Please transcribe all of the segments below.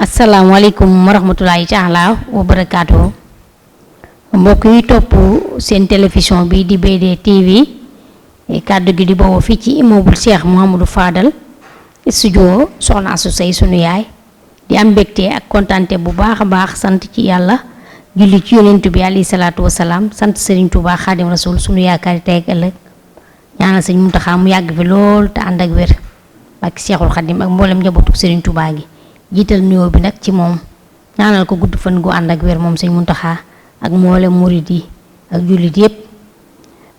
asalaamaaleykum wa rahmatulahi taala wa barakaatu mbokk yi topp seen télévision bi di BD TV kàddu gi di bawoo fii ci immeuble Cheikh Mouhamadou Fadal studio soxna Astou Seye sunu yaay di am mbégte ak kontante bu baax a baax sant ci yàlla julli ci yonent bi alayhi salaatu wasalaam sant Serigne Touba Xaadim Rasul sunu yaakaar tey ak ëllëg ñaanal Serigne Mountakha mu yàgg fi lool te ànd ak wér ak Cheikhul Xaadim ak mboolem njabootu Serigne Touba gi jiital nuyoo bi nag ci moom ñaanal ko gudd fan gu ànd ak wér moom Serigne Mountakha ak mboolem murid yi ak jullit yépp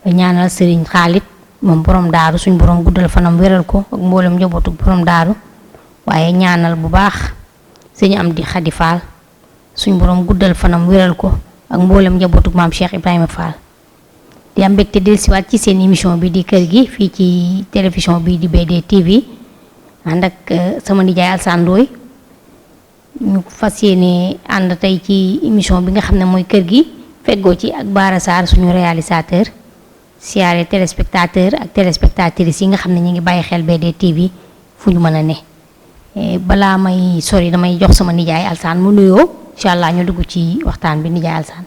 ñaanal Serigne Khalid moom borom daaru suñ borom guddal fanam wéral ko ak mboolem njabootu borom daaru waaye ñaanal bu baax Serigne Amdi Khady Fall suñ borom guddal fanam wéral ko ak mboolem njabootu maam Cheikh Ibrahima Fall di am mbégte dellusiwaat ci seen émission bi di kër gi fii ci télévision bi di BD TV ànd ak sama nijaay Alsane Ndoye ñu fas yéene ànd tey ci émission bi nga xam ne mooy kër gi feggoo ci ak Bara Sarr suñu réalisateur siyaare téléspectateur ak téléspectatrices yi nga xam ne ñu ngi bàyyi xel BD TV fu ñu mën a ne balaa may sori damay jox sama nijaay Alsane mu nuyoo incha allah ñu dugg ci waxtaan bi nijaay Alsane.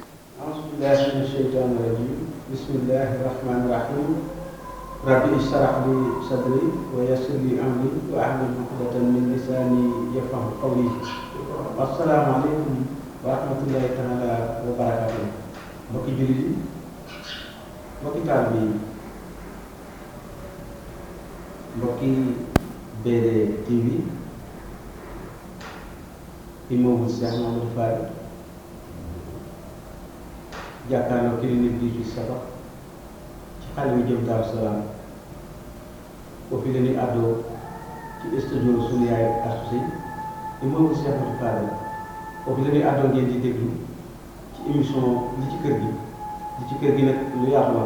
bismillahi rahmani rahim rabbi ishrah li sadri wa yassir li amri wa ahlul uqdatan min lisani yafqahu qawli assalamu alaykum wa rahmatullahi taala wa barakatuh mbokki jullit yi mbokki taalibe yi mbokki BD TV immeuble Cheikh Mouhamadou Fadal jàkkaarloo clinique bi ci Safa ci xale yu jëm Daaru Salaam foofu la ñuy àddoo ci studio sunu yaay Astou Seye immeuble Cheikh Mouhamadou Fadal foofu la ñuy àddoo ngeen di déglu ci émission li ci kër gi li ci kër gi nag lu yaatu la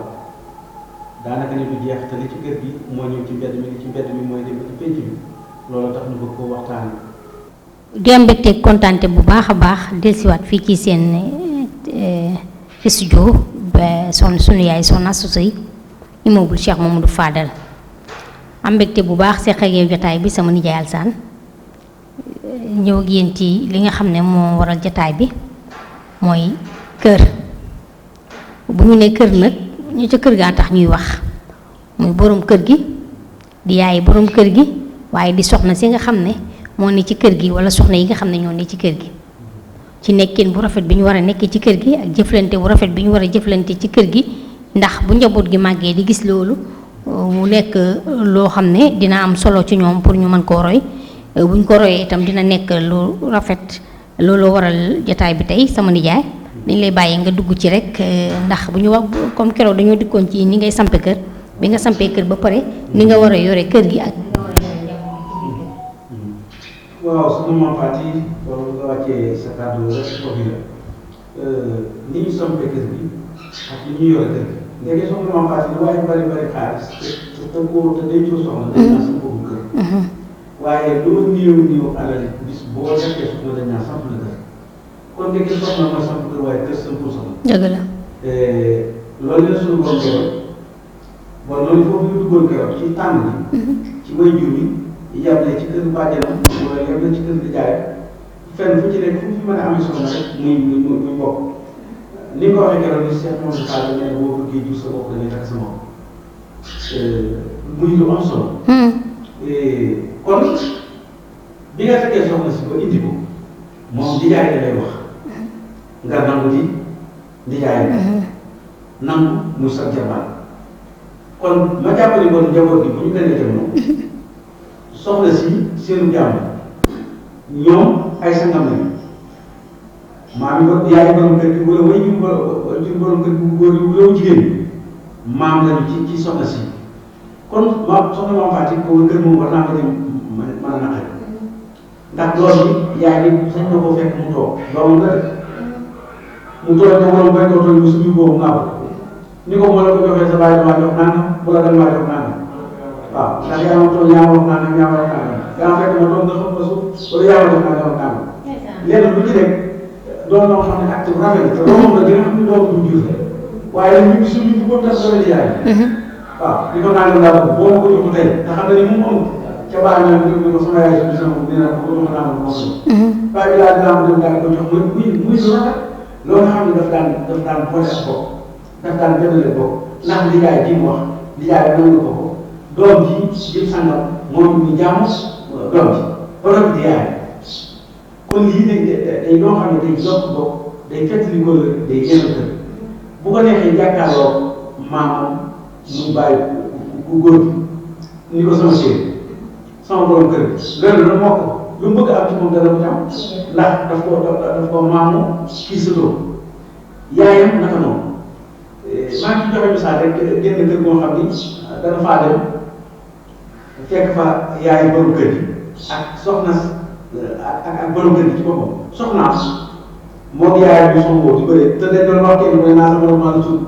daanaka ni du jeex te li ci kër gi moo ñëw ci mbedd mi li ci mbedd mi mooy dem ci pénc bi loolu tax ñu bëgg koo waxtaanee. di am mbégte kontante bu baax a baax dellusiwaat fii ci seen studio ba sunu yaay soxna Astou Seye immeuble Cheikh Mouhamadou Fadal am mbégte bu baax seq ak yow jotaay bi sama nijaay Alsane ñëw ak yéen ci li nga xam ne moo waral jotaay bi mooy kër bu ñu ne kër nag ñu ca kër gaa tax ñuy wax muy borom kër gi di yaay borom kër gi waaye di soxna si nga xam ne moo ne ci kër gi wala soxna yi nga xam ne ñoo ne ci kër gi ci nekkin bu rafet bi ñu war a nekkee ci kër gi ak jëflante bu rafet bi ñu war a jëflante ci kër gi ndax bu njaboot gi màggee di gis loolu mu nekk loo xam ne dina am solo ci ñoom pour ñu mën koo roy buñ ko royee itam dina nekk lu rafet loolu waral jotaay bi tey sama nijaay dañ lay bàyyi nga dugg ci rek ndax bu ñu wax comme keroog dañoo dikkoon ci ni ngay sampe kër bi nga sampee kër ba pare ni nga war a yore kër gi ak. waaw soxna Mame Faty loolu nga wàccee sa kàddu rek foofu la ni ñu sampee kër gi ak ni ñu yore kër gi léegi soxna Mame Faty lu waaye bari xaalis te day jur soxna dañ naan samp boobu kër waaye loo néew alal bis boo defee soxna dañ naan samp la kër kon léegi soxna mooy samp kër waaye kër sampul soxna dëgg la loolu la suñu borom keroog bon loolu foofu ñu duggoon keroog ci tànn bi ci way jur yi yàble ci kër bàjjenam wala yàble ci kër di jaay fenn fu ci nekk fu fi mën a amee soxna rek muy bokk ni nga ko waxee keroog ni Cheikh Mouhamadou Fadal nee na boo bëggee jur sa bopp dañuy takk sa moom muy lu am solo kon bi nga fekkee soxna si ba indi ko moom di jaay da lay wax nga nangu di jaay nangu muy sax jabaat kon ma jàppale kon njaboot gi bu ñu gënee jamono soxna si seenu jàmm ñoom ay sangam lañu maam yi yaay borom kër gi wala way jur borom kër gi góor yi wala jigéen maam lañu ci soxna si kon soxna Mame Faty ko kër moom war naa ko dem mën a naqari ndax loolu yaay bi sañ na ko fekk mu toog doomam la mu toog ko borom bay ko toog mu suñu boobu nga ko ni ko moo la ko joxee sa bàyyi damaa jox nangam bu la dem maa jox nangam waaw ndax yaa ma toog yaa ma wax nangam yaa ma wax nangam yaa ma fekk ma toog nga xam ko suuf wala yaa ma def nangam nangam léegi lu ci nekk doon loo xam ne acte bu rafet la te loolu moom la gën a xam ne doom du jur waaye ñu gis suñu boobu tax doole ci yaay waaw di ko nangam laa bëgg boo ma ko joxu tey te xam nga ni moom amul ca baa ñu ko sama yaay sama nee na ko ma naan ko waaye bi laa dinaa dem daal ko jox muy lu rafet loolu nga xam ne daf daan boole ak bopp daf daan jëndale bopp ndax lijaay ji mu wax lijaay nangu ko ko doom ji jëm sangam moom ñu jàmm doom ji ba noppi di yaay kon lii day loo xam ne day jokk bopp day fettali ko day génn kër bu ko neexee jàkkaarloo maamam mu bàyyi ku góor ni ko sama kër sama borom kër loolu la moo ko lu mu bëgg am ci moom dana ko am ndax daf ko maamu kii sëtoo yaayam naka noonu maa ngi ci joxe misaal rek génn kër boo xam ni dana faa dem fekk fa yaay borom kër gi ak soxna ak borom kër gi ci boppam soxnaam moom yaayam bi soxna di bëre te dañ doon wax kenn mooy naa sa borom maa la suut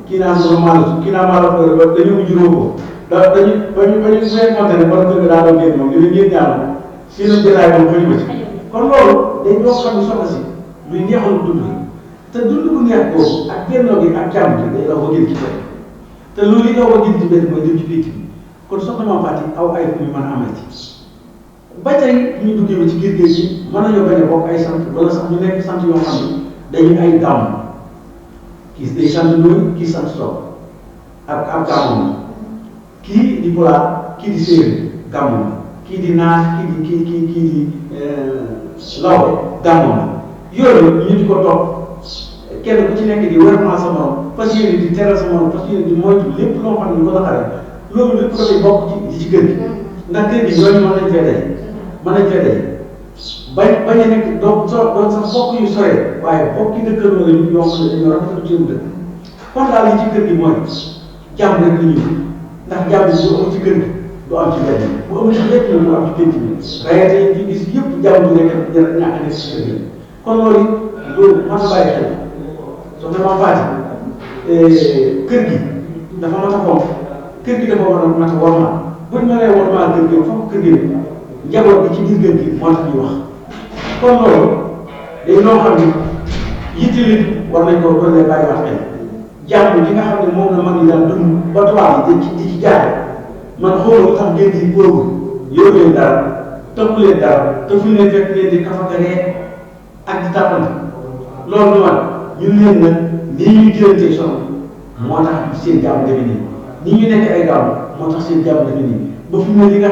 kii naa sa borom maa la suut kii naa maa la ko dañu mujj ko dañu bañu monté ne borom kër gi daa doon génn moom li ngeen ñaanal fii la jëlaay moom ko ñu bëcc kon loolu day ñoo xam ne soxna si luy neexal dund la te dund bu neex boobu ak génnoo gi ak jàmm gi day daw ba génn ci benn te loolu li daw ba génn ci benn mooy dem ci pénc bi kon soxna Mame Faty aw ay fu ñu mën a amati ba tey ñu duggee ba ci biir géej gi mën nañoo bañ a bokk ay sant wala sax ñu nekk sant yoo xam ne dañuy ay gàmm kii day sant Ndoye kii sant Sow ak gàmm kii di pulaar kii di séeréer gàmm kii di naar kii di lawbe gàmm yooyu ñu di ko topp kenn ku ci nekk di wér sa morom fas yéene di teral sa morom fas yéene di moytu lépp loo xam ne lu ko naqaree loolu lépp dafay bokk ci kër gi ndax kër gi ñooñu mën nañ fee daje bañ a nekk doon sax bokk yu sore waaye bokk yi dëkkandoo lañu yoo xam ne dañoo rafetlu seen dëkk kon daal li ci kër gi mooy jàmm rek la ñuy ndax jàmm bu amul ci kër gi du am ci mbedd bu amul ci lépp du am ci pénc bi rayete yi gis yëpp jàmm du nekk ñàkk nekk ci kër gi kon loolu loolu mën na bàyyi xel soxna Mame Faty kër gi dafa mat a fonk kër gi dafa war a mat a wormaal buñ mënee wormaal kër gi fokk kër gi njaboot bi ci biir kër gi moo tax ñuy wax kon loolu day loo xam ne yitte nit war nañ ko doon leen bàyyi wax xel jàmm li nga xam ne moom la mag ñi daan dund ba tubaab yi di ci jaare man xooloo lu tax ngeen di boobu yóbbu leen dara tënku leen dara te fu ñu leen fekk ngeen di kafakaree ak di tàppante loolu ñu war ñun leen nag nii ñuy jëlantee soxna moo tax seen jàmm demee nii nii ñu nekk ay gàmm moo tax seen jàmm demee nii ba fi mu ne li ngay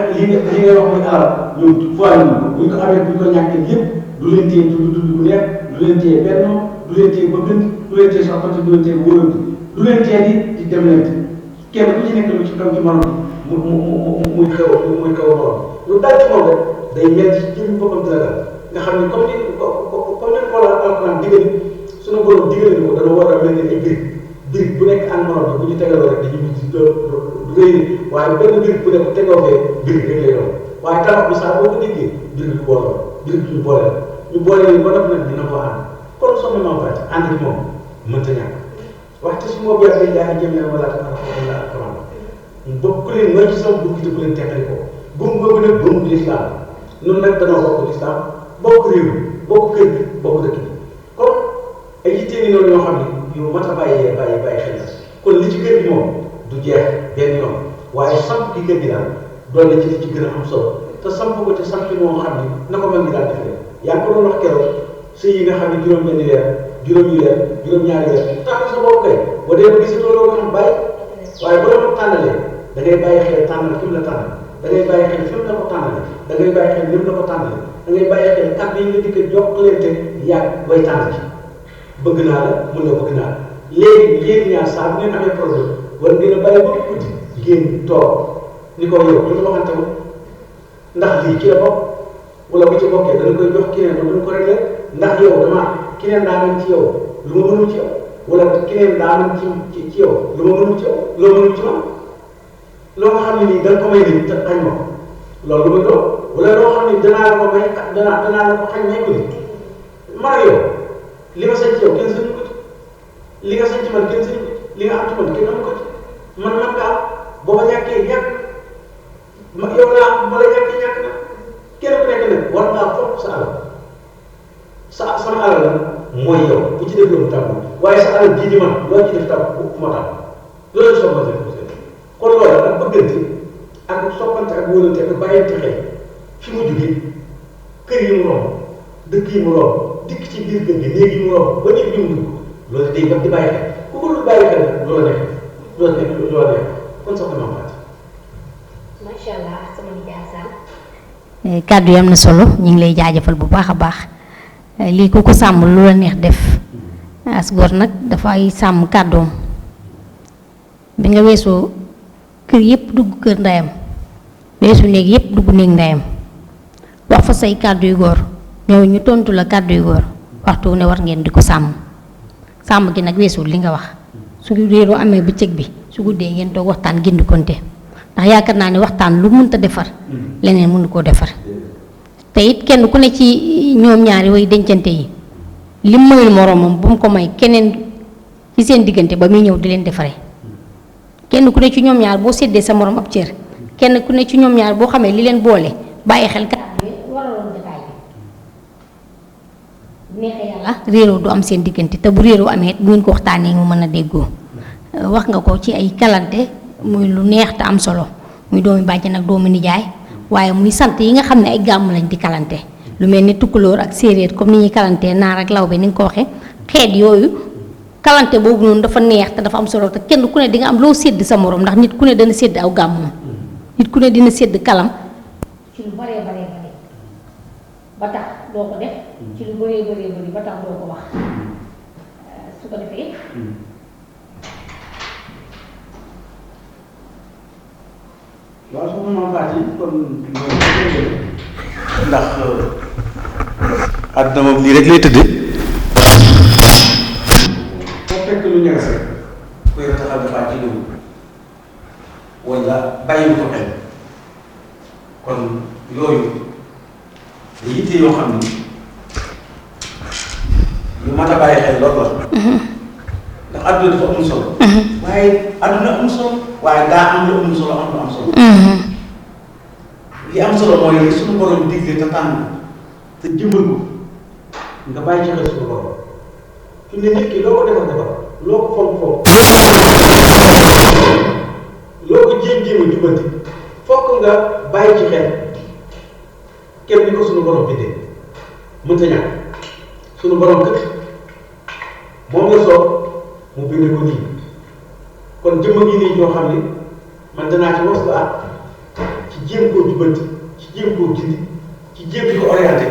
wax muy alal ñoom fois buñ ko amee buñ ko ñàkkee lépp du leen téye dund bu neex du leen téye bennoo du leen téye bëggante du leen téye soxante du leen téye wóolante du leen téye di demlante kenn ku ci nekk lu ci kaw ci morom muy kaw morom lu dal ci moom rek day mel ci jëm boppam dina dal nga xam ne comme ni ko la alquran digal suñu borom digal ko dana war a mel ni ay birig bu nekk an morom bi bu ñu tegaloo rek dañuy mujj du rëy waaye benn birig bu nekk tegoo fee birig rek lay doon waaye tabax bi saa boo ko déggee birig du booloo birig du ñu boole ñu boole leen ba noppi nag dina ko ànd kon soxna Mame Faty ànd ak moom mënta ñàkk waxte su ma biir day jaay jëm leen wala alquran bokk leen mooy ci sama bukki te bu leen teqali ko buum boobu nag buum lislaam ñun nag danoo bokk lislaam bokk réew mi bokk kër gi bokk dëkk bi kon ay yitte ni noonu yoo xam ne yow mat a bàyyi xel kon li ci kër gi moom du jeex benn yoon waaye samp gi kër gi daal doon na ci li ci gën a am solo te samp ko te samp moo xam ne na ko mag ñi daal defee yaa ngi ko doon wax keroog sëy yi nga xam ne juróom-benni weer juróomi weer juróom-ñaari weer tax sa bopp kay boo dee ba gisatoo loo ko xam bàyyi waaye bu la ko tànnalee da ngay bàyyi xel tànnal fi mu la tànnal da ngay bàyyi xel fi mu la ko tànnalee da ngay bàyyi xel ni mu la ko tànnalee da ngay bàyyi xel kàddu yi nga dikk jokkalante yàgg bay tànn ci bëgg naa la mun na bëgg naa la léegi yéen ñaar saa bu ngeen amee problème war ngeen a bàyyi ba guddi ngeen toog ni ko yow ñu waxante ko ndax lii ci la bokk wala bu ci bokkee dana koy jox keneen ba duñ ko réglé ndax yow damaa keneen daa mën ci yow lu ma mënul ci yow wala keneen daa mën ci yow lu ma mënul ci yow loo mënul ci man loo nga xam ne nii da nga ko may nit te xañ ma ko loolu lu muy doon wala loo xam ne danaa la ko may danaa la ko xañ may ko nit maa yow li ma sañ ci yow kenn sañu ko ci li nga sañ ci man kenn sañu ko ci li nga am ci man kenn amu ko ci man nga am boo ma ñàkkee ñàkk ma yow laa ma la ñàkkee ñàkk na kenn ku nekk nag war ngaa foog sa alal sama alal la mooy yow bu ci def loolu tàmm waaye sa alal ji di man loo ci def tàmm bu ma tàmm loolu soxla na kon loolu ak bëggante ak soppante ak wóolante ak bàyyante xel fi mu jógee kër yi mu romb dëkk yi mu romb dikk ci biir kër gi néeg yi mu romb ba néeg bi mu dugg loolu day di bàyyi xel ku ko dul bàyyi xel loola nekk kon soxna Mame Faty. macha allah sama nijaay Sall. kàddu yi am na solo ñu ngi lay jaajëfal bu baax a baax lii ku ko sàmm lu la neex def as gor nag dafay sàmm kàddoom bi nga weesoo kër yëpp dugg kër ndeyam weesu néeg yëpp dugg néeg ndeyam wax fa say kàddu yu góor ñëw ñu tontu la kàddu yu góor waxtu ne war ngeen di ko sàmm sàmm gi nag weesul li nga wax su réeroo amee bëccëg bi su guddee ngeen toog waxtaan gindi konte ndax yaakaar naa ne waxtaan lu mënta defar leneen mënu koo defar te it kenn ku ne ci ñoom ñaari way dencante yi lim mayul moroomam bu mu ko may keneen ci seen diggante ba muy ñëw di leen defaree kenn ku ne ci ñoom ñaar boo séddee sa morom ab cër kenn ku ne ci ñoom ñaar boo xamee li leen boole bàyyi xel kàddu yi waraloon jotaay bi neexee yàlla réeroo du am seen diggante te bu réeroo amee bu ngeen ko waxtaanee mu mën a déggoo wax nga ko ci ay kalante muy lu neex te am solo muy doomi bàjjen ak doomi nijaay waaye muy sant yi nga xam ne ay gàmm lañ di kalante lu mel ni tukkulóor ak séeréer comme ni ñuy kalantee naar ak lawbe ni nga ko waxee xeet yooyu kalante boobu noonu dafa neex te dafa am solo te kenn ku ne di nga am loo sédd sa morom ndax nit ku ne dana sédd aw gàmm nit ku ne dina sédd kalam ci lu baree baree bare ba tax doo ko def ci lu baree baree bari ba tax doo ko wax su ko defee waaw soxna Mame Faty kon ndax àdduna moom lii rek lay tëddee foo fekk lu ñagas rek koy rataxal dafa ci loolu wala bàyyi ko xel kon yooyu da yitte yoo xam ni lu mat a bàyyi xel loolu la ndax àdduna dafa amul solo waaye àdduna amul solo waaye daa am lu amul solo am lu am solo li am solo mooy suñu borom digle te tànn te jëmbal ko nga bàyyi ci xel suñu borom fi ne nit ki loo ko defar loo ko fonk loo ko jéem a jubanti fokk nga bàyyi ci xel kenn ni ko suñu borom bindee mënta ñàkk suñu borom kët moom la soob mu bindee ko nii kon jëmm gi nii ñoo xam ne man danaa ci wax ba ci jéem koo jubanti ci jéem koo gindi ci jéem di ko orienté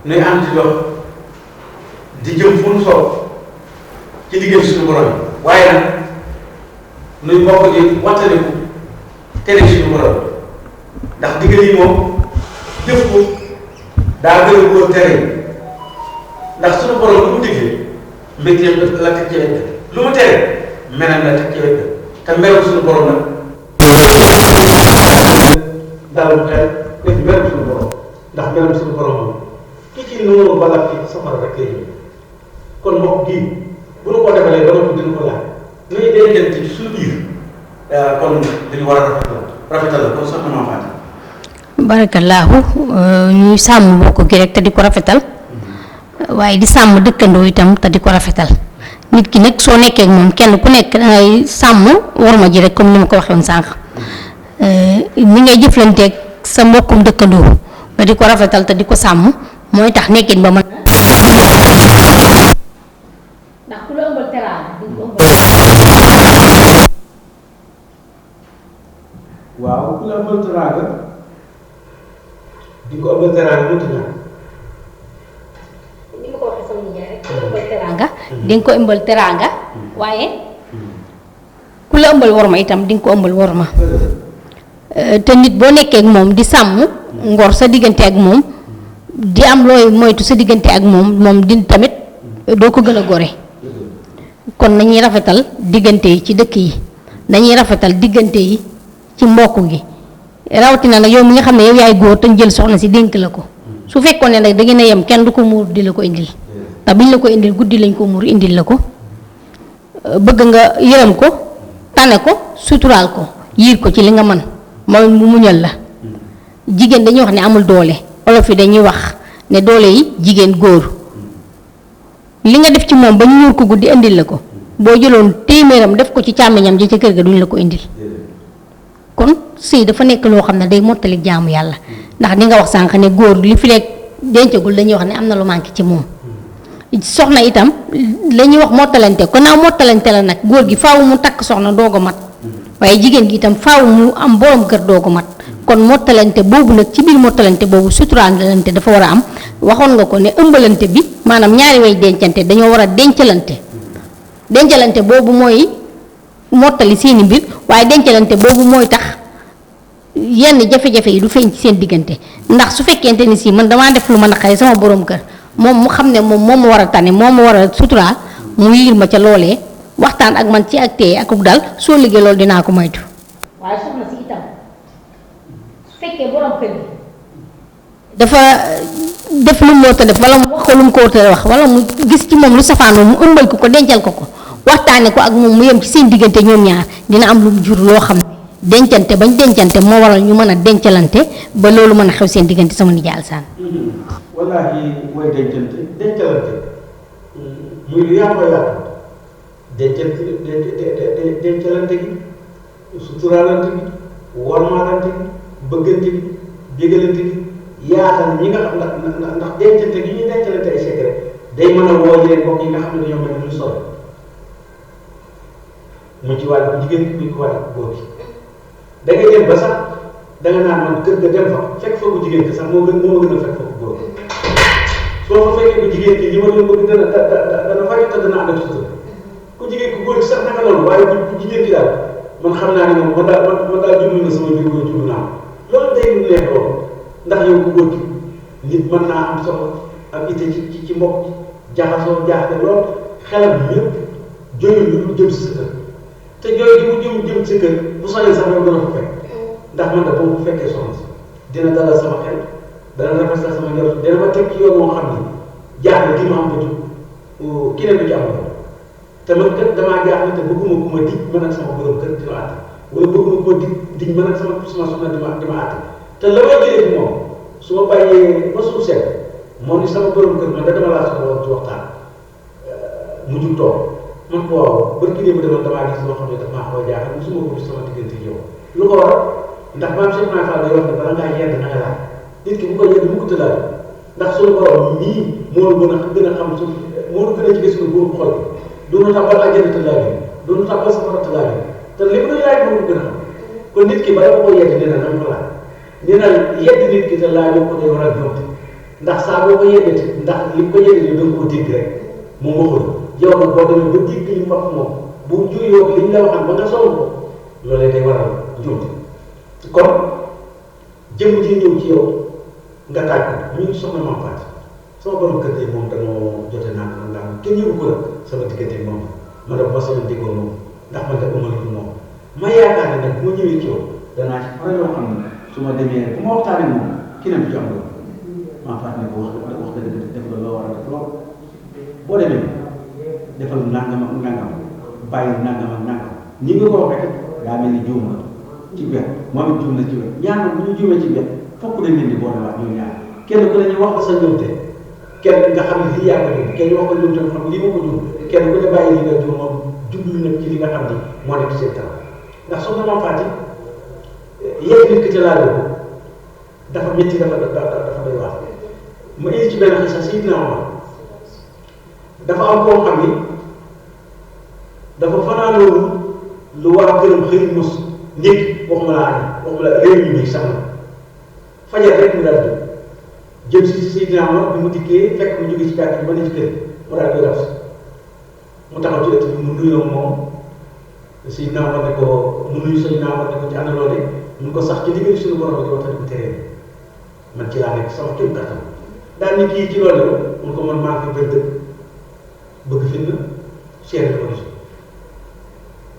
nuy ànd di dox di jëm fu nu soob ci liggéey suñu borom yi waaye nag nuy bokk di wattaliku tere suñu borom ndax digal yi moom jëf ko daa gën a góor tere yi ndax suñu borom lu mu diglee mbégteem la teg ci wet lu mu tere menam la teg ci wet te meru suñu borom nag dalal xel def meram suñu borom ndax meram suñu borom moom ki ci noonu balaa fi safara rek lay ñëw kon mbokk gii bu nu ko defalee ba noppi dina ko laaj nuy dencante ci suñu biir kon dañu war a rafetal la kon soxna Mame Faty. barakallaahu ñuy sàmm bokk gi rek te di ko rafetal waaye di sàmm dëkkandoo itam te di ko rafetal nit ki nag soo nekkee ak moom kenn ku nekk dangay sàmm worma ji rek comme ni ma ko waxee woon sànq ni ngay jëflanteeg sa mbokkum dëkkandoo nga di ko rafetal te di ko sàmm mooy tax nekkin ba mën ndax ku la ëmbal teraanga di ko ëmbal waaw ku la ëmbal teraanga di ko ëmbal teraanga mënta ñàkk ni ma ko waxee sama nijaay rek ku la ëmbal teraanga di nga ko ëmbal teraanga waaye ku la ëmbal worma itam di nga ko ëmbal worma te nit boo nekkee ak moom di sàmm ngor sa diggante ak moom di am looy moytu sa diggante ak moom di tamit doo ko gën a gore kon nañuy rafetal diggante yi ci dëkk yi dañuy rafetal diggante yi ci mbokk gi rawatina nag yow mi nga xam ne yow yaay góor te jël soxna si dénk la ko su fekkoon ne nag da ngeen a yem kenn du ko muur di la ko indil te biñ la ko indil guddi lañ ko muur indil la ko bëgg nga yërëm ko tane ko suturaal ko yiir ko ci li nga mën mooy mu muñal la jigéen dañuy wax ne amul doole olof yi dañuy wax ne doole yi jigéen góor li nga def ci moom ba ñu muur ko guddi indil la ko boo jëloon téeméeram def ko ci càmmiñam ji ci kër ga duñ la ko indil kon sëy dafa nekk loo xam ne day mottali jaamu yàlla ndax di nga wax sànq ne góor li fi lekk dencagul dañuy wax ne am na lu manqué ci moom soxna itam la ñuy wax mottalante kon naa mottalante la nag góor gi faaw mu takk soxna doog a mat waaye jigéen gi itam faaw mu am borom kër doog a mat kon mottalante boobu nag ci biir mottalante boobu suturaalante dafa war a am waxoon nga ko ne ëmbalante bi maanaam ñaari way dencante dañoo war a dencalante boobu mooy mottali seeni mbir waaye dencalante boobu mooy tax yenn jafe-jafe yi du feeñ ci seen diggante ndax su fekkente ni si man damaa def lu ma naqari sama borom kër moom mu xam ne moom ma war a tane moom ma war a suturaal mu yiir ma ca loolee waxtaan ak man ci ak tey ak dal soo liggéey loolu dinaa ko moytu. waaye soxna si itam su fekkee borom kër gi dafa def lu mu war a def wala mu wax ko lu mu ko war a wax wala mu gis ci moom lu safaanoo mu ëmbal ko dencal ko waxtaane ko ak moom mu yem ci seen diggante ñoom ñaar dina am lu mu jur loo xam ne dencante bañ dencante moo waral ñu mën a dencalante ba loolu mën a xew seen diggante sama nijaay Alsaan. wallaahi mooy dencalante muy lu yaatu dencalante gi suturaalante gi warmaalante gi bëggante gi bégalante gi yaatal ñi nga xam ndax dencante gi ñuy dencalante ay secret day mën a woo yeneen mbokk yi nga xam ne dañoo mel ni ñu solo mu ci wàllu jigéen bi ko wàllu góor gi da ngay dem ba sax da nga naan man kër ga dem fa fekk fa ko jigéen ki sax moo ma gën a fekk fa ko góor soo fa fekkee ko jigéen ki li ma doon bëgg dana faj te dana ànd ak sutura ku jigéen ku góor gi sax naka loolu waaye ku jigéen ki daal man xam naa ne moom man daal jublu na sama mbir mooy jublu naa loolu day lu neex loolu ndax yow ku góor gi nit mën naa am soxla am itte ci mbokk jaxasoo jaaxle lool xelam yëpp jooyul lu jëm si sa kër te jooy gi mu jëm si kër bu soñee sax yow dana ko fekk ndax man de boo ko fekkee soxna si dina dalal sama xel dana rafetal sama njort dina ma teg ci yoon moo xam ni jaaxle gi ma am ba jóg keneen du ci am te man kat damaa jaaxle te bëgguma ku ma dig man ak sama borom kër di ma àtte wala bëgguma ku ma dig man ak sama soxna di ma àtte te la may jëlee ci moom su ma bàyyee ba suuf seet moo ni sama borom kër man da dama laa soxla woon ci waxtaan mu jug toog man ko waaw barki démb demoon damaa gis loo xam ne daf maa xaw a jaaxal musuma ko gis sama diggante yow lu ko waral ndax maam Cheikh Mahi Fall day wax ne bala ngaa yedd na nga laaj nit ki bu ko yedd mu ko tëlaat ndax suñu borom nii moo gën a xam suñu moo gën a jege suñu boobu xol bi doonu tàbbal àjjana tëlaat yi doonu tàbbal safara tëlaat yi te li mu doon laaj moo ko gën a xam kon nit ki bala ko yedd nee na ko laaj nee na yedd nit ki te laajoo ko day war a jomte ndax saa boo ko yeddati ndax li ko yeddati da nga ko dégg rek moom waxul yow nag boo demee ba dégg li mu wax moom bu juyoo li ñu la waxal ba nga sol ko loolee day waral jomte kon jëm ji ñëw ci yow nga taaj ko ñu ngi soxna Mame Faty sama borom kër gi moom dañoo jote naan kenn yëgu ko la sama diggante moom ma def ba sama déggoo moom ndax man de ëmaliku moom ma yaakaar ne nag bu ma ñëwee ci yow danaa ci faral yoo xam ne su ma demee bu ma waxtaanee moom ki ne du ci am loolu Mame Faty ne ko wax dëgg def la loo war a def lool boo demee defal nangam ak nangam bàyyi nangam ak nangam ñi nga ko waxee daa mel ni juum nga ci wet moom it juum na ci wet ñaar nag bu ñu juumee ci wet fokk dañ leen di boolewaat ñoom ñaar kenn ku ne ñu wax ko sa njuumte kenn nga xam ne lii yaa ko juum kenn ñu wax ko njuumte nga xam lii moo ko juum kenn ku ne bàyyi li nga juum moom jublu nag ci li nga xam ni moo nekk seen kanam ndax soxna Mame Faty yéeg nit ki ca laajoo ko dafa métti dafa doy wax ma indi ci benn xisa Seydina Omar dafa am koo xam ni dafa fanaanoo lu war a gërëm xëy mos ndékki waxuma la añ waxuma la réew mi sax na fajar rek mu daal di jëm si Seydina Omar bi mu dikkee fekk mu jóge ci kàddu gi ba ne ci kër mu daal koy raf mu taxaw ci ëtt bi mu nuyoo moom Seydina Omar ne ko mu nuyu Seydina Omar ne ko ci àndaloo de mun ko sax ci liggéey suñu borom bi di waxtaan bu teree man ci laa nekk sama kéem kattan daal ni kii ci loolu mun ko man maa fi bëgg fitna seere ko gis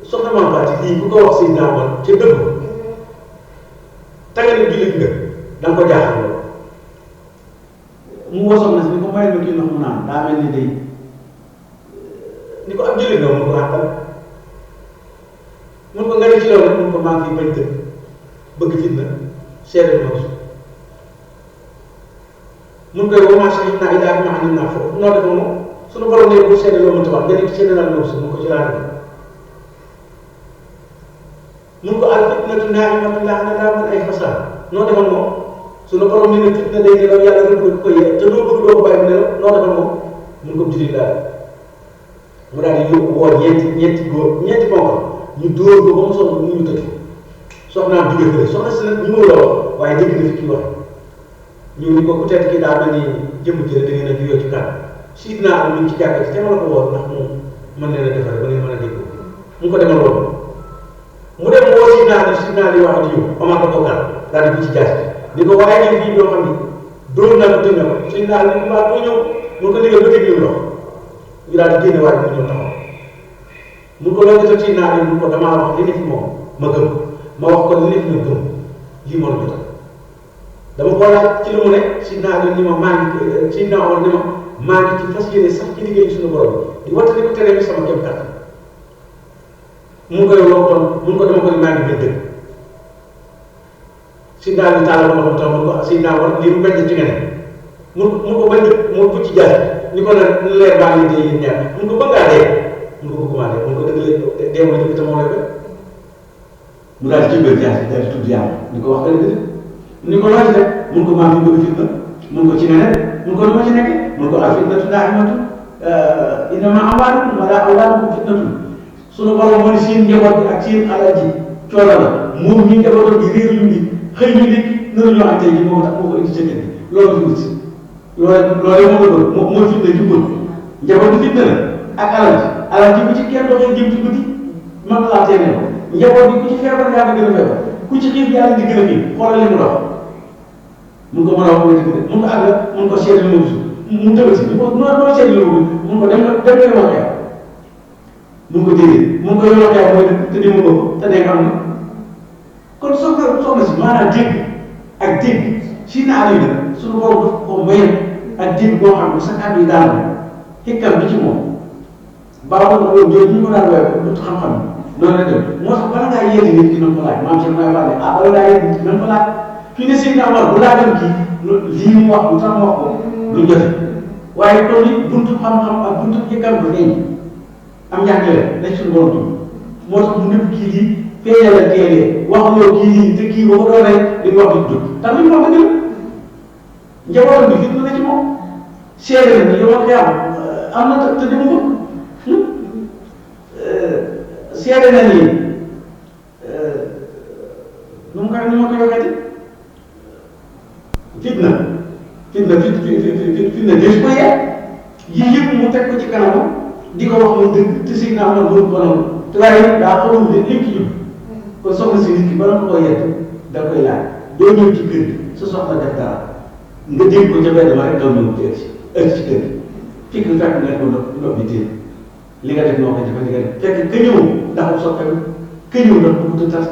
soxna Mame Faty lii bu ko wax Seydina Omar ca dëgg tanga ne jullit nga da nga ko jaaxal loolu mu wasoon na si ni ko mayal ma kii ndox mu naan daa mel ni day ni ko am jullit nga mun ko ràppal mun ko nga ne ci loolu mun ko maa ngi fi bañ dëgg bëgg fitna seere ko gis mun koy wama shahidnaa illaa bimaa alimnaa foofu noo def moom suñu borom ne bu seede loo mënta wax nga ne seede naa loolu si mun ko ci laa def mun ko al fitnatu naa'imatun la'anallaahu man ayqazahaa noo defoon moom suñu borom ni ne fitna day nelaw yàlla rëbb ko yee te doo bëgg doo ko bàyyi mu nelaw noo defoon moom mun ko jullit daal mu daal di yóbbu woo ñeenti ponkal ñu dóor ko ba mu sonn mu ñu tëj soxnaam jóge fële soxna si nag ñu la wax waaye dégg na fi kii wax ñu ni ko ku tedd ki daa mel ni jëmm jële da ngeen a juyoo ci kanam siit naa am ñu ci jàkkati te ma la ko woon ndax moom mën leen a defare ba ngeen mën a dégg mu ko demal woon mu dem woo siit naa li wax ak yow Omar da ko gal daal di ko ci jaas ni ko waaye ngeen fii doo xam ni dóor na ko tëj na ko siit naa ni waa doo ñëw mun ko digal ba dégg yow ndox ñu daal di génne waaye mu ñëw taxaw mun ko loolu sa siit naa ni mun ko damaa wax li ne fi moom ma gëm ma wax ko li ne fi ma gëm lii moo la jotal dama ko laaj ci lu mu ne si naa ni ma maa ngi si naa woon ni ma maa ngi ci fas yéene sax ci liggéey suñu borom di wattali ko tere sama kéem kàttan mu koy waxoon mun ko dama ko ni maa ngi biir dëgg si naa ni taala ma ko tax mun ko si naa war lii mu bañ ci nga ne mun ko bañ mu bu ci jaar ni ko nag leer baa ngi dee yéen ñaar mun ko bëgg ngaa dee mun ko bëgguma dee mun ko dëgg la dee ma dëgg te moo lay ba mu daal di jëmbal jaar daal di tudd yàlla ni ko wax nga dëgg ni ko loo ci def mun ko maa ngi bëgg fitna mun ko ci nga ne mun ko lu ma ci nekk mun ko al fitnatu naa'imatun innamaa amwaalukum wa awlaadukum fitnatun sunu borom moo ni seen njaboot bi ak seen alal ji coono la moom ñi njabootam bi réer ñu ni xëy ñu nekk nëru ñoo am tey ji moo tax moo ko indi ci kër gi loolu fi wut si loolu moo ko bëgg mooy fitna ju bëgg njaboot bi fitna la ak alal ji bu ci kenn doxee jëm ci guddi man laa teene ko njaboot bi ku ci feebar yaa ngi gën a feebar ku ci xiif yaa ngi gën a xiif xoolal li mu dox mun ko mën a wax mooy dëgg mun ko àgg mun ko seetlu ma gisul mu tëbal si noo seetlu ma mun ko dem koy wax yaa mun ko déedéet mun ko yow wax yaa mooy dëgg te di ma bëgg te dee am na kon soxna si maanaam dégg ak dégg si naa yi nag suñu borom daf ko mayal ak dégg boo xam ne sa kàddu yi daal xikkam bi ci moom baaxul na loolu jooju ñu ko daan woowee lu xam-xam noonu la dem moo tax bala ngaa yéene nit ki noonu ko laaj maam si may wax ne bala ngaa yéene nit ki noonu ko laaj fii ne Seydina Omar bu laajoon kii lii mu wax lu tax mu wax ko lu jote waaye kon ni buntu xam-xam ak buntu xikkam ba feeñ am njàngale dañ suñu borom tudd moo tax mu nëbb kii lii feeñal la teelee waxuloo kii lii te kii boo ko doon rek di wax di tudd tax li mu wax dëgg la njabootam bi fitna na ci moom seede na ni yow ak yàlla am na te demu ko seede na ni nu mu koy nu ma koy waxeeti fitna des ko yee yii yëpp mu teg ko ci kanamam di ko wax mu dëgg te si naa amoon bëgg borom te waaye daa xamul ne lépp ci jub kon soxna si nit ki bala nga koy yett da koy laaj doo ñëw ci kër gi sa soxla def dara nga dégg ko ca benn ma rek daw ñëw ci ci kër gi fekk nga fekk nga ko ndox bi téye li nga def noo ko jëfe li nga def fekk ka ñëw ndax mu soppeeku ka ñëw ndax bu ko tas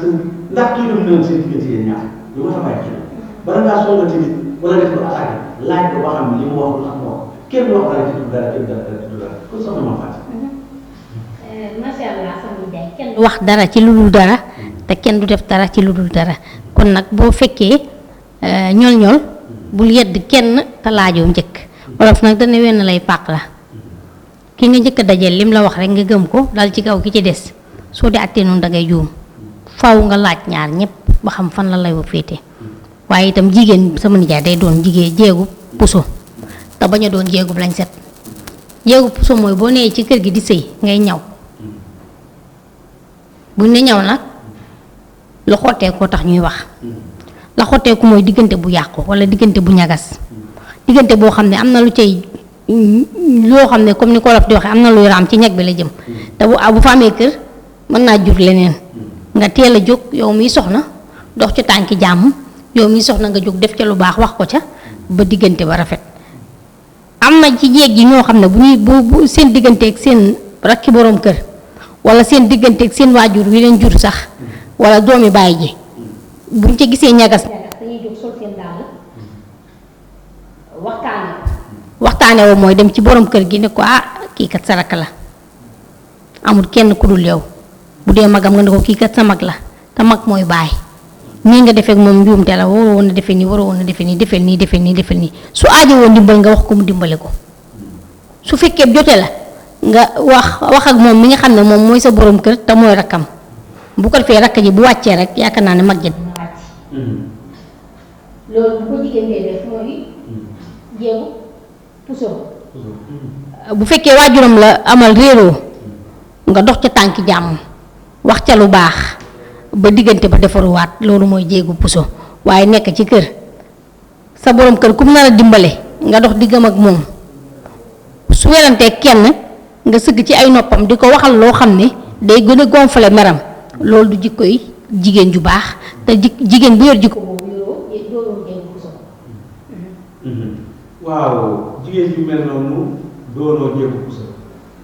ndax kii dam noonu seen diggante yéen ñaar lu ma ta bàyyi xel bala ngaa songati nit wala def ko attaqué laaj ko ba xam li mu wax lu tax mu wax kenn wax dara ci dara kenn dara ci dara kon soxna ma fàtte macha allah sama jaay kenn du wax dara ci lu dul dara te kenn du def dara ci lu dul dara kon nag boo fekkee ñol-ñol bul yedd kenn te laajoo njëkk wolof nag dana wenn lay pàq la ki nga njëkk a dajeel lim la wax rek nga gëm ko dal ci kaw ki ci des soo di àttee noonu da ngay juum faw nga laaj ñaar ñëpp ba xam fan la lay wa féete waaye itam jigéen sama nijaay day doon jigéen jéegu puso te bañ a doon jéegub lañ set jéegu puso mooy boo nee ci kër gi di sëy ngay ñaw buñ ne ñaw nag lu xotteekoo tax ñuy wax la xotteeku mooy diggante bu yàqu wala diggante bu ñagas diggante boo xam ne am na lu cay loo xam ne comme ni ko wolof di waxee am na luy raam ci ñag bi la jëm te bu fa amee kër mën naa jur leneen nga teel a jóg yow miy soxna dox ci tànki jàmm yow miy soxna nga jóg def ca lu baax wax ko ca ba diggante ba rafet am na ci jéeg yi ñoo xam ne bu ñuy bu seen digganteeg seen rakki borom kër wala seen digganteeg seen waajur wi leen jur sax wala doomi baay ji buñ ca gisee ñagas dañuy jóg sol seen daal waxtaane woo mooy dem ci borom kër gi ne ko kii kat sa rakk la amul kenn ku dul yow bu dee magam nga ne ko kii kat sa mag la te mag mooy baay nii nga defee ak moom njuumte la waroo woon a defee nii waroo woon a defee nii defeel nii defeel nii defeel nii su aajo woon dimbal nga wax ko mu dimbale ko su fekkee jote la nga wax ak moom mi nga xam ne moom mooy sa borom kër te mooy rakkam bu ko defee rakk ji bu wàccee rek yaakaar naa ne mag ji dina wàcc. loolu bu ko jigéen koy def mooy jéegu puso. bu fekkee waajuram la amal réeroo nga dox ca tànki jàmm wax ca lu baax ba diggante ba defaruwaat loolu mooy jéegu puso waaye nekk ci kër sa borom kër ku mu nar a dimbale nga dox diggam ak moom su werantee kenn nga sëgg ci ay noppam di ko waxal loo xam ne day gën a gonfale meram loolu du jikkoy jigéen ju baax te jigéen bu yor jikko boobu yoroo jéegu puso. waaw jigéen ju mel noonu doonoo jéegu puso.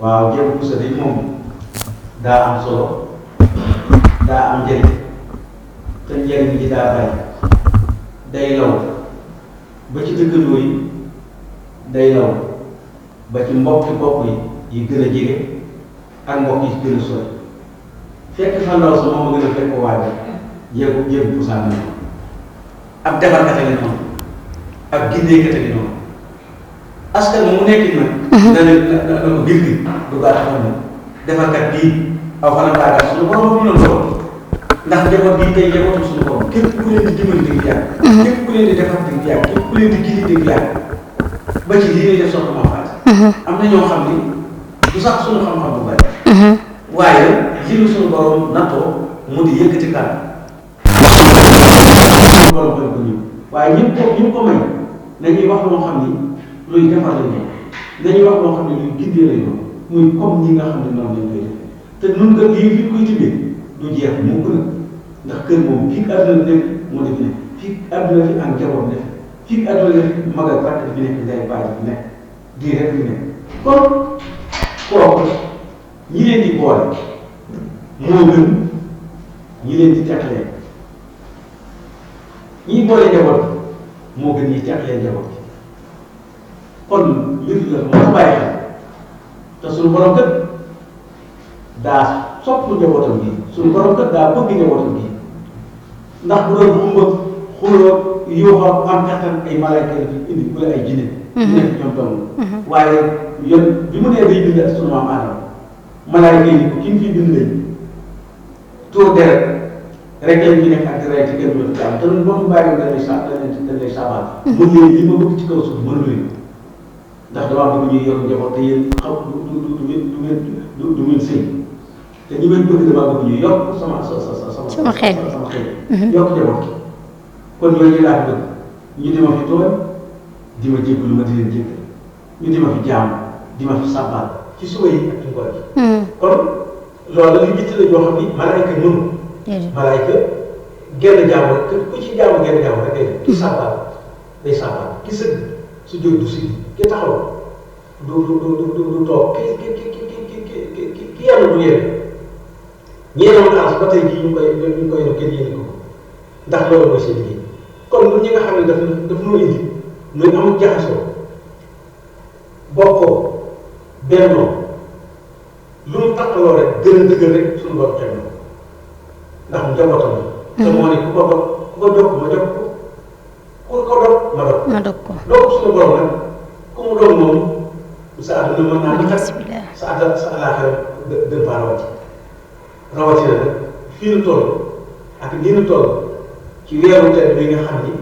waaw jéegu puso day moom daa am solo daa am njëriñ te njëriñ bi daa bari day law ba ci dëkkandoo yi day law ba ci mbokki bopp yi gën a jege ak mbokk yi gën a sori fekk fa ndaw sa moom a gën a fekk waaye jéegu pusaan la noonu ab defarkate la noonu ab gindeekate la noonu askan mu nekk nag na ko gir gi du gaa taxaw na defarkat bii aw fanam daa gaa suñu borom fi noonu loolu ndax njaboot bii tey njabootu suñu borom képp ku leen di dimbali di yàgg képp ku leen di defar di yàgg képp ku leen di gindi di yàgg ba ci lii lay def soxna maa faat am na ñoo xam ni du sax suñu xam-xam bu bari waaye li suñu borom nattoo mu di yëkkati kan suñu borom bari ko ñëw waaye ñëpp ko may nañuy wax loo xam ni luy defar lañ doon dañuy wax loo xam ne luy gindee lañ doon muy comme ñi nga xam ne noonu lañ koy def te nun nga lii fi koy tibbee du jeex mukk nag ndax kër moom fii àdduna nekk moo def nekk fii àdduna fi ak njaboot nekk fii àdduna nekk mag ak rakk fi nekk ndey baay fi nekk di rek fi nekk kon kooku ñi leen di boole moo gën ñi leen di teqalee ñiy boole njaboot moo gën ñi teqalee njaboot kon mbir la moo bàyyi xel te suñu borom kat daa sopp njabootam gi suñu borom kat daa bëgg njabootam gi ndax bu doon xumba xuloo yoo am kattan ay malaayka la fi indi bu ay jinne ñu nekk ñoom dong waaye yoon bi mu nee day bind ak sunu maam Aadama malaayka yi ko ki fi bind lañ tuur deret rek lañ fi nekk ak rey te kenn du am te ñun boo ñu bàyyi dañ lay saabal mën leen li ma bëgg ci kaw suuf mënu leen ndax damaa bëgg ñuy yor njaboot te yéen xam du ngeen sëy te ñi may bëgg damaa bëgg ñuy yokk sama xeet yokk njaboot kon yooyu laa bëgg ñu di ma fi tooñ di ma jéggalu ma di leen jéggal ñu di ma fi jaam di ma fi sàbbaal ci suba yi ak ci ngoon yi kon loolu li jiite la joo xam ni malaayka mënu malaayka genn jaamu ku ci jaamu genn jaamu rek day def ki sàbbaal day sàbbaal ki sëgg su jóg du si ki taxaw du toog ki yàlla du yéene ñeenoon xaalis ba tey jii ñu koy yor kenn yéene ko ndax loolu mooy seen liggéey kon ñun ñi nga xam ne daf noo indi ñun amul jaxasoo bokkoo bennoo lu mu takkaloo rek gën a dëggal rek suñu borom xëy na ndax mu njabootam la. te moo ne ku ko jokk ma jokk ko ku ko dog ma dog ko loolu suñu borom nag ku mu doon moom sa àdduna mën naa naqar sa àllaaxira gën faa rawatina nag fii nu toll ak nii nu toll ci weeru tedd bi nga xam ni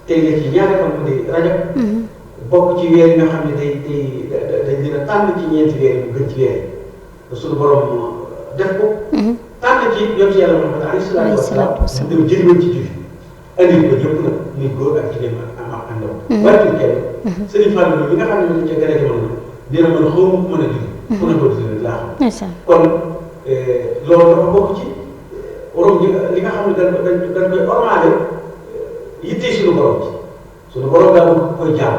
tey la ci ñaari fan mu di rajab bokk ci weer yi nga xam ne dañ leen a tànn ci ñeenti weer yi gën ci weer yi suñu borom def ko tànn ci yonent yàlla Muhammad alayhi salaatu wa salaam dem jëriñoo ci julli andil ko ñëpp nag muy góor ak jigéen am ak ndaw waaye kenn Sëriñ Fallu bi nga xam ne moom ca gën a jamono dina mën xaw ma mën a julli fu na ko julli laa xam kon loolu dafa bokk ci borom li nga xam ne dañ koy ormaale yitte suñu borom ci suñu borom daa bëgg koy jaam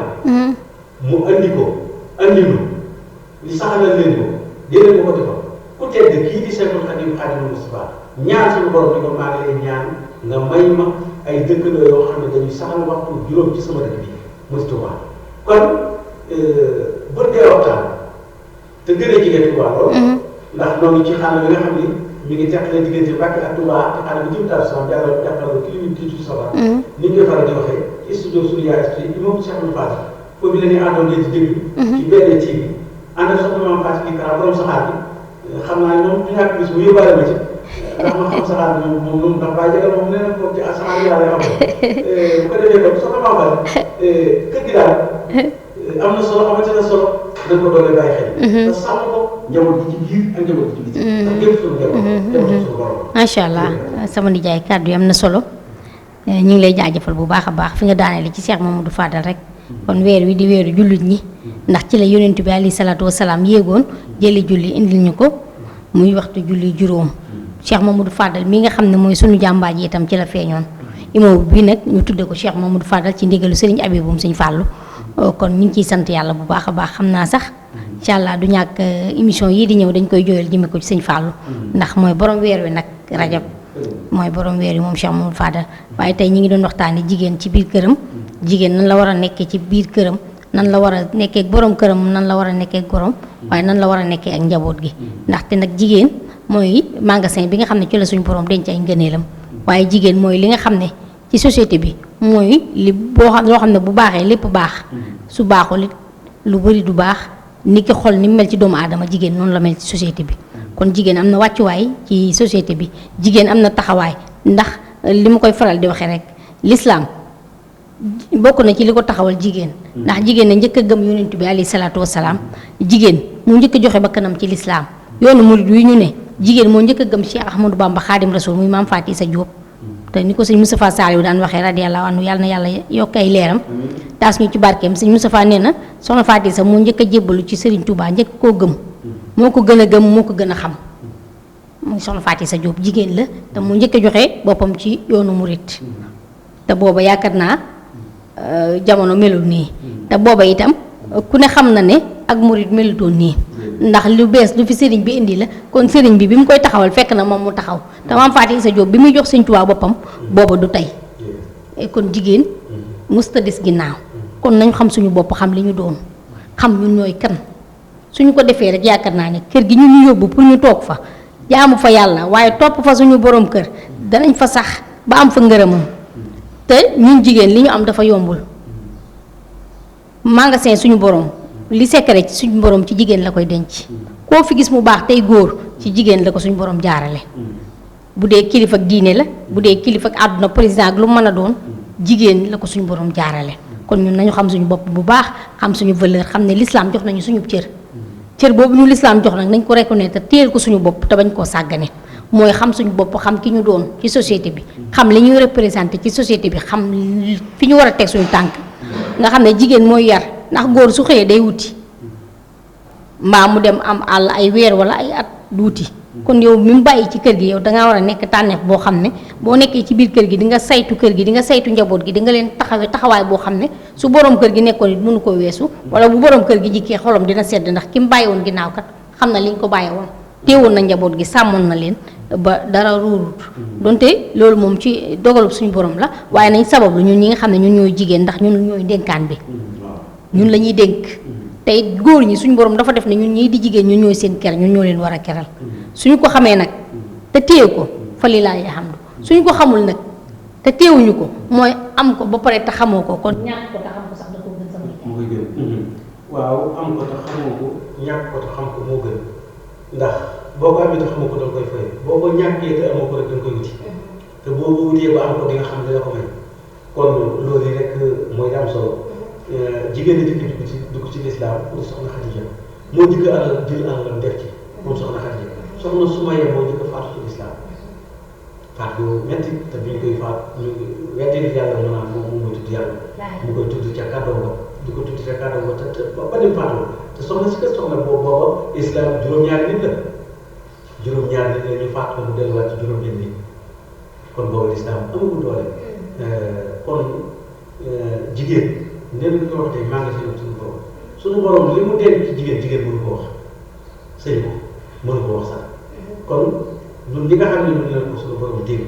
mu andi ko andilu li saxalal leen ko déedéet ko defal ku tedd kii di Seexul Xadiim Xaadimul Mustafaa ñaan suñu borom ni ko maa ngi lay ñaan nga may ma ay dëkkandoo yoo xam ne dañuy saxal waxtu juróom ci sama dëkk bi muy Tuubaa kon bu dee waxtaan te gën a jege Tuubaa lool ndax noonu ci xàll bi nga xam ni mi ngi teqale diggante Mbàkke ak Tuubaa te xàll bi jëm Daaru Salaam jàppale kii ci Safar ni ñu koy faral di waxee ci studio suñu yaay studio imam Cheikh Abdou Faty foofu la ñuy àndoon leen ci déglu ci benn ci bi ànd ak soxna Maam Faty di Kara borom saxaar bi xam naa moom du ñàkk bis bu yóbbaale ma ci ndax ma xam saxaar moom ndax bàyyi jëgal moom nee na ko ci saxaar yi laa xam bu ko defee kon soxna Mame Bally kër gi daal am na solo amati na solo dañ ko doole bàyyi xel. te sàmm ko njaboot gi ci biir ak njaboot gi ci biti. ndax lépp suñu njaboot suñu borom. macha allah sama nijaay kàddu yi am na solo ñu ngi lay jaajëfal bu baax a baax fi nga daaneel ci Cheikh Mamadou Fadal rek kon weer wi di weeru jullit ñi ndax ci la yonent bi alayhi salaatu wasalaam yéegoon jëli julli indil ñu ko muy waxtu julli juróom Cheikh Mamadou Fadal mi nga xam ne mooy sunu jàmbaar ji itam ci la feeñoon imaam bi nag ñu tudde ko Cheikh Mamadou Fadal ci ndigalu Serigne Abibum Serigne Fallou kon ñu ngi ciy sant yàlla bu baax a baax xam naa sax incha allah du ñàkk émission yii di ñëw dañ koy jooyal jëme ko ci Serigne Fallou ndax mooy borom weer wi nag rajab mooy borom weer wi moom Cheikh Mamadou Fadal waaye tey ñi ngi doon waxtaani jigéen ci biir këram jigéen nan la war a nekkee ci biir këram nan la war a nekkee ak borom këram nan la war a nekkee ak gorom waaye nan la war a nekkee ak njaboot gi ndaxte nag jigéen mooy magasin bi nga xam ne ci la suñu borom denc ay ngëneelam waaye jigéen mooy li nga xam ne ci société bi mooy li boo xam loo xam ne bu baaxee lépp baax su baaxul it lu bëri du baax ni ki xol ni mu mel ci doomu aadama jigéen noonu la mel ci société bi kon jigéen am na wàccuwaay ci société bi jigéen am na taxawaay ndax li ma koy faral di waxee rek l'islam bokk na ci li ko taxawal jigéen ndax jigéen ne njëkk a gëm yonent bi alayhi salaatu wasalaam jigéen mu njëkk a joxe ba kanam ci lislaam yoonu murid wi ñu ne jigéen moo njëkk a gëm Cheikh Ahmadou Bamba Xaadim Rasul muy maam Faati Isa Jóob te ni ko sëñ Moustapha Saliou daan waxee radiyallahu anhu yàlla na yàlla yokk ay leeram taas ñu ci barkeem sëñ Moustapha nee na soxna Faati Isa moo njëkk a jébbalu ci Serigne Touba njëkk koo gëm moo ko gën a gëm moo ko gën a xam muy soxna Faati Isa Jóob jigéen la te mu njëkk a joxe boppam ci yoonu murid te booba yaakaar naa jamono melul nii te booba itam ku ne xam na ne ak murid melutoon nii ndax lu bees lu fi sëriñ bi indi la kon sëriñ bi mu koy taxawal fekk na moom mu taxaw te maam Faati Isa Jóob bi muy jox Sëñ Tuubaa boppam booba du tey kon jigéen musta des ginnaaw kon nañ xam suñu bopp xam li ñu doon xam ñun ñooy kan suñu ko defee rek yaakaar naa ne kër gi ñu yóbbu pour ñu toog fa jaamu fa yàlla waaye topp fa suñu borom kër danañ fa sax ba am fa ngërëmam te ñun jigéen li ñu am dafa yombul magasin suñu borom li secret ci suñu borom ci jigéen la koy denc koo fi gis mu baax tey góor ci jigéen la ko suñu borom jaarale bu dee kilifa ak diine la bu dee kilifa ak àdduna président ak lu mën a doon jigéen la ko suñu borom jaarale kon ñun nañu xam suñu bopp bu baax xam suñu valeur xam ne l'islam jox nañu suñu cër boobu ñu l'islam jox nag nañ ko reconnaître téel ko suñu bopp te bañ koo sàggane mooy xam suñu bopp xam ki ñu doon ci société bi xam li ñuy représenté ci société bi xam fi ñu war a teg suñu tànk nga xam ne jigéen mooy yar ndax góor su xëyee day wuti mbaa mu dem am àll ay weer wala ay at du wuti kon yow mi mu bàyyi ci kër gi yow dangaa war a nekk tànneef boo xam ne boo nekkee ci biir kër gi di nga saytu kër gi di nga saytu njaboot gi di nga leen taxawaay boo xam ne su borom kër gi nekkoon it mënu ko weesu wala bu borom kër gi jikkee xolam dina sedd ndax ki mu bàyyi woon ginnaaw kat xam na li ñu ko bàyyi woon teewoon na njaboot gi sàmmoon na leen ba dara ruurut donte loolu moom ci dogalub suñu borom la waaye nañ sabablu ñun ñi nga xam ne ñun ñooy jigéen ndax ñun ñooy dénkaan bi ñun la ñuy dénk tey góor ñi suñu borom dafa def ne ñun ñii di jigéen ñun ñooy seen ker ñun ñoo leen war a keral suñu ko xamee nag te téye ko fa lillaahi alhamdu suñu ko xamul nag te téewuñu ko mooy am ko ba pare te xamoo ko kon ñàkk ko te xam ko sax da koo gën sama waaw am ko te xamoo ko ñàkk ko te xam ko moo gën ndax boo ko amee te xamoo ko da nga koy fay boo ko ñàkkee te amoo ko rek da nga koy wuti te boo ko wutee ba am ko di nga xam ne la ko may kon loolu rek mooy am solo jigéen ñi dugg ci lislaam pour soxna Xadija moo jëkk alal jël alalam def ci pour soxna Xadija soxna Sumayya moo jëkk faatu ci lislaam faat yu metti te bi ñu koy faat ñu weddi yàlla mu naan moom mooy tudd yàlla ñu koy tudd ca kàddoom ba di ko tudd ca kàddoom ba te ba dem faatoo te soxna si kat soxna booba islam juróom-ñaari nit la juróom-ñaari nit la ñu faat ko mu delluwaat ci juróom-benn nit kon booba islam amagul doole kon jigéen nee na ko wax tey maa ngi suñu borom li mu denc ci jigéen mënu ko wax sëñ ko mënu ko wax sax kon ñun li nga xam ne ñun leen ko suñu borom dégg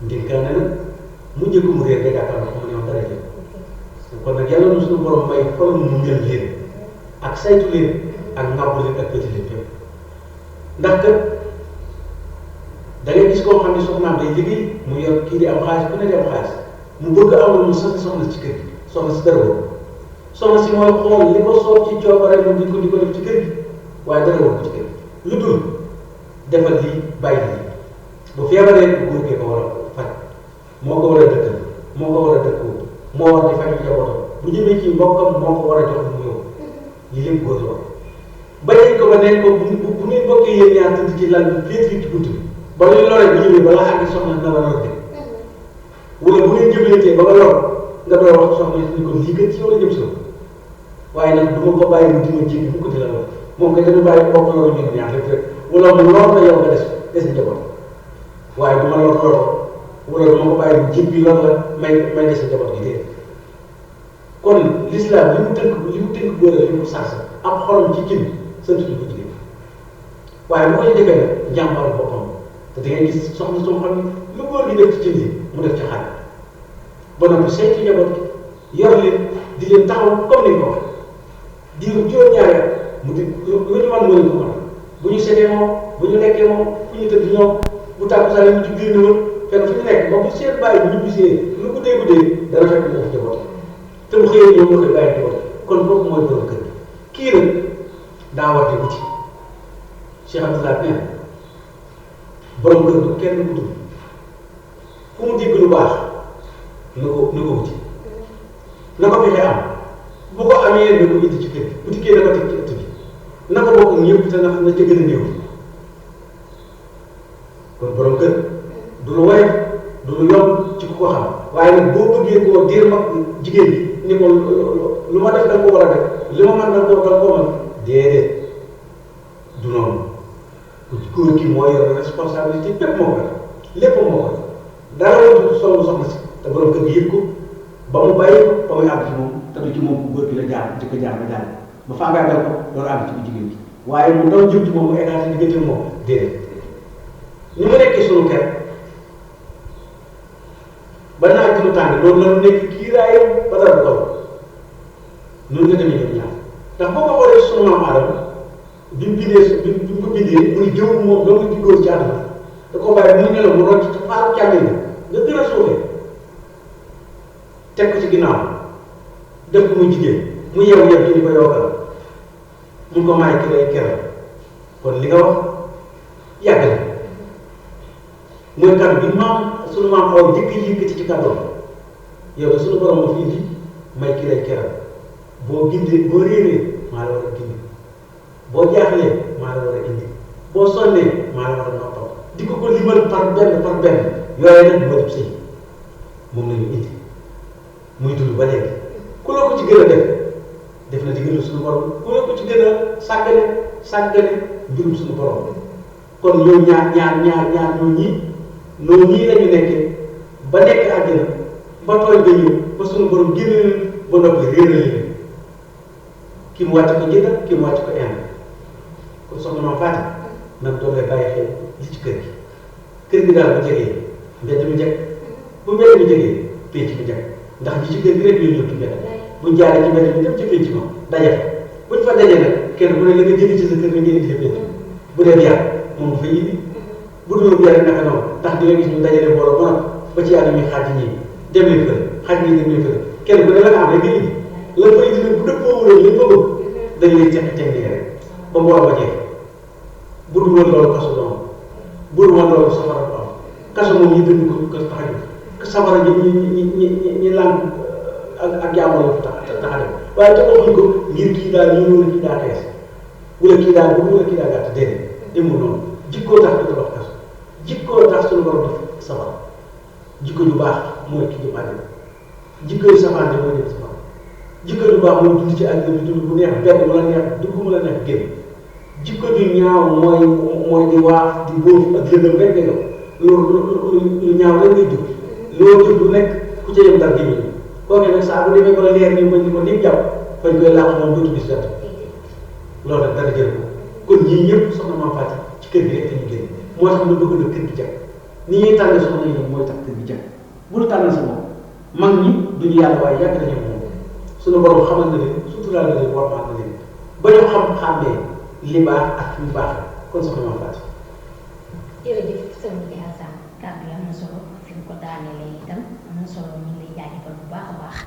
ndénkaane nag mu njëkk mu réer day gàttal ko mu ñëw dara jël kon nag yàlla na suñu borom may xolam mu mel leen ak saytu leen ak ngàbb leen ak pëti leen fépp ndax kat da ngay gis koo xam ne soxnaam day liggéey mu yor kii di am xaalis ku ne di am xaalis mu bëgg am lu mu sant soxna ci kër gi soxna si dara woon soxna si mooy xool li ko soob ci coobare mu di ko def ci kër gi waaye dara woon ko ci kër gi lu dul defal lii bàyyi lii bu feebaree góor gee ko war a faj moo ko war a dëkkal moo ko war a dëkkoo moo war di faj njabootam bu jëmee ci mbokkam moo ko war a jox mu yow li lépp góor la bañee ko ba neen ko bu ngeen bokkee yéen ñaar tëdd ci lal bi féet ci bunt bi ba luy loree bu ñëwee balaa àgg soxna na la lor de wala bu ngeen jëflantee ba nga lor nga door wax soxna ni ko lii kat ci yow la jëm si waaye nag du ma ko bàyyi mu di ma jéggi bu ko di la lor moom kay dañu bàyyi bokk loolu ñun ñaar rek wala mu lor na yow nga des njaboot waaye du ma lor wala du ma ko bàyyi mu jéggi lor la may des njaboot gi dee kon l'islam li mu tënk góor li mu sars am xolam ci cin sant ñu ko jigéen waaye bu ko ci defee nag jàmbaru boppam te da ngay gis soxna soo xam ne lu góor gi def ci cin yi mu def ci xale ba noppi saytu njaboot gi yor leen di leen taxaw comme ni ko waxee diiru juróom-ñaari mu di lu ñu mën moo leen ko mën bu ñu setee moom bu ñu lekkee moom fu ñu tëdd ñoom bu tàkkusaan yi mu ci biir ni woon fenn fu ñu nekk ba bu seen bàyyi bu ñu gisee lu guddee dana fekk mu ëpp njaboot te bu xëyee ñoom moo koy bàyyi njaboot kon boobu mooy borom kër kii nag daa war di wuti Cheikh Abdoulaye nee na borom kër du kenn ku dul fu mu dégg lu baax na ko wuti na ko fexe am bu ko amee na ko indi ci kër bu dikkee na ko teg ci ëtt bi na ko bokk ñëpp te na ca gën a néew kon borom kër du lu woyof du lu yomb ci ku ko xam waaye nag boo bëggee koo diir mag jigéen bi ni ko lu ma def da nga ko war a def li ma mën da nga koo mën déedéet du noonu góor gi moo yor responsabilité bépp moo ko lépp moo ko dara wut solo soxna si te borom kër gi yëg ko ba mu bàyyi ko ba muy àgg ci moom te du ci moom ku góor gi la jaar jëkk jaar ba jàll ba faagaagal ko loolu àgg ci bu jigéen bi waaye mu ndaw jëm ci moom mu écarté diggante moom déedéet ni mu nekkee sunu kër ba naaj ci lu tàng loolu la nekk kiiraayam ba dara bu kaw noonu nga demee ñoom ñaar ndax boo ko xoolee sunu maam Adama bi mu ko bindee muy jëw moom doo nga di góor ci àdduna da koo bàyyi muy nelaw mu rocc ci faaru càmmee nga gën a suufee teg ko ci ginnaaw def ko muy jigéen mu yeewu ci di ko yokkal mun ko maay ki lay keral kon li nga wax yàgg na mooy kàddu bi sunu maam aw njëkk yëkkati ci kàddoom yow de sunu borom moo fi indi may ki lay keral boo gindee boo réeree maa la war a gindi boo jaaxlee maa la war a indi boo sonnee maa la war a noppal di ko limal par benn yooyu nag moo dem sëy moom la ñu indi muy dund ba léegi ku la ko ci gën a def na diggante suñu borom ku la ko ci gën a sàggane mbirum suñu borom kon ñoom ñaar ñoo ñii la ñu nekkee ba nekk àjjana ba tooy ba ñëw ba suñu borom génne leen ba noppi réerale leen ki mu wàcc ko jënd ki mu wàcc ko ind kon soxna Mame Faty nag doon lay bàyyi xel li ci kër gi daal bu jegee mbedd mi jag bu mbedd mi jegee pénc mi jag ndax ñi ci kër gi rek ñoo ñëw ci mbedd buñ jaaree ci mbedd mi dem ci pénc ma daje fa buñ fa dajee nag kenn ku ne la nga jënd ci sa kër nga ngeen indi sa pénc bu dee yar moom bu fa indi bu dul yar naka noonu ndax di nga gis ñu dajale mbooloo bu ba ci yàlla ñuy xaaj ñii dem leen fële xaaj ñii dem leen fële kenn ku ne la nga am rek nga indi la fa indi nag bu dëppoo wulee li fa bëgg dañu lay teq rek ba mbooloo ba jeex bu dul woon loolu kasu doon bu dul woon loolu safara du am kasu moom ñi bind ko tax a jóg safara ñi lànk ak jaamu la tax a dem waaye te waxuñ ko ngir kii daal ñu wala kii daa xees wala kii daal bu wala kii daa gàtt déedéet demul noonu jikkoo tax di tabax kasu jikkoo tax suñu borom def safara jikko ju baax mooy ki jëm àddina jikko yu safaan mooy dem safara jikko ju baax mooy dund ci àddina bi dund bu neex benn mu la neex dugg mu la neex génn jikko ju ñaaw mooy di waax di bóof ak lëndëm rek ngay doon lu ñaaw rek ngay dugg loolu jëf lu nekk ku ca yem dara génn kooku nag saa bu demee ba la leer nii bañ ko ni jàpp fañ koy laax moom dootu gis dara loolu nag dara jël ko kon ñii ñëpp soxna Mame Faty ci kër gi rek dañu génn moo tax ñu bëgg na kër gi jag ni ñuy tànn soxna yi mooy tax kër gi jag bul tànn sa bopp mag ñi duñu yàlla waaye yàgg nañu moom suñu borom xamal na leen suturaal na leen warmaal na leen ba ñu xam-xàmmee li baax ak li baax kon soxna Mame Faty. jërëjëf sëñ bi Alassane kàddu yi am na solo fi mu ko daanelee itam am na solo ñu ngi lay jaajëfal bu baax a baax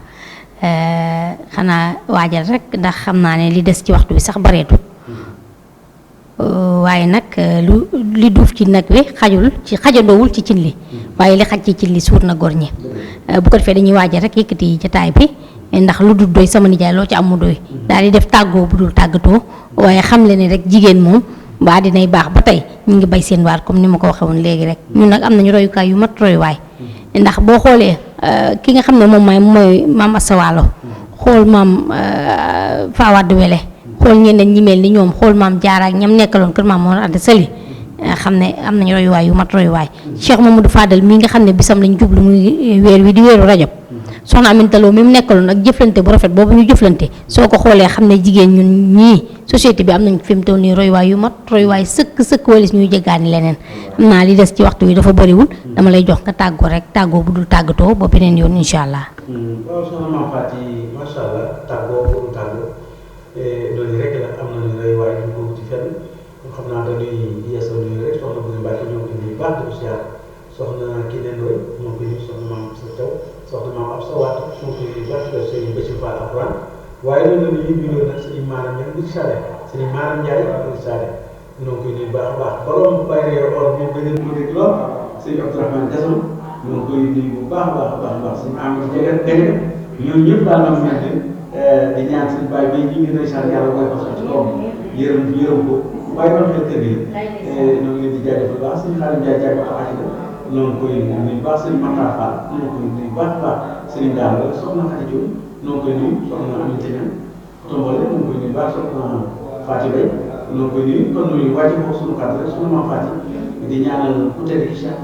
xanaa waajal rek ndax xam naa ne li des ci waxtu bi sax bareetul waaye nag lu li duuf ci nag wi xajandoowul ci cin li waaye li xaj ci cin li suur na góor ñi bu ko defee dañuy waaje rek yëkkati jataay bi ndax lu dul doy sama nijaay loo ci am mu doy daal di def tàggoo bu dul tàggatoo waaye xam le ne rek jigéen moom ba dinay baax ba tey ñu ngi bay seen waar comme ni ma ko waxee woon léegi rek ñun nag am nañu royukaay yu mat royuwaay ndax boo xoolee ki nga xam ne moom mooy maam Asta Walo xool maam Fawade Wele xool ñeneen ñi mel ni ñoom xool maam Jaara ak ñam nekkaloon kër maam Mor Anta Sali xam ne am nañu royuwaay yu mat royuwaay Cheikh Mamadou Fadal mii nga xam ne bisam lañ jublu muy weer wi di weeru Rajab soxna Aminta Lo mi mu nekkaloon ak jëflante bu rafet boobu ñu jëflante soo ko xoolee xam ne jigéen ñun ñii société bi am nañ fi mu toll nii royuwaay yu mat royuwaay sëkk walis ñuy jéggaani leneen xam naa li des ci waxtu wi dafa bëriwul dama lay jox nga tàggoo rek tàggoo bu dul tàggatoo ba beneen yoon incha allah. waaw soxna Mame Faty macha allah tàggoo bu dul tàggoo loolu rek la am nañu royuwaay yu ko ci fenn xam naa dañuy yeesal nuyu rek soxna Boury Mbacke ñoo ko indi baax di ko siyaar soxna Kiné Ndoye ñoo ko indi soxna Mame Sa Thiaw soxna Mame Absa Wade ñoo ko indi baax di sëñ Béthio Fall Alxuraan waaye loolu la ñuy nuyoo nag sëñ Maram Ndiaye bu Sade sëñ Maram Ndiaye bu Sade ñoo koy nuyu baax a baax borom bàyyi or moom da ngeen ko dégg lool sëñ Abdourahmane Gassama ñoo koy nuyu bu baax a baax sëñ Amadou Diagne dégg ñoom ñëpp daal la mel ni di ñaan sëñ Baye bay ñi ngi ndeysaan yàlla koy fasal ci kawam yërëm ko waaye doon xel kër gi ñoo ngi leen di jaajëfal baax sëñ Xaalim Ndiaye jaay ba xaati la ñoo ngi koy nuyu baax sëñ Matar Fall ñoo koy nuyu baax a baax sëñ Daal soxna Xadi Diop ñoo koy nuyu soxna Aminata Niang tombole ñoo koy nuyu baax soxna Fatou Bay ñoo koy nuyu kon nuyu wàcce foofu suñu kàddu rek soxna Mame Faty di ñaanal ku tedd ki Cheikh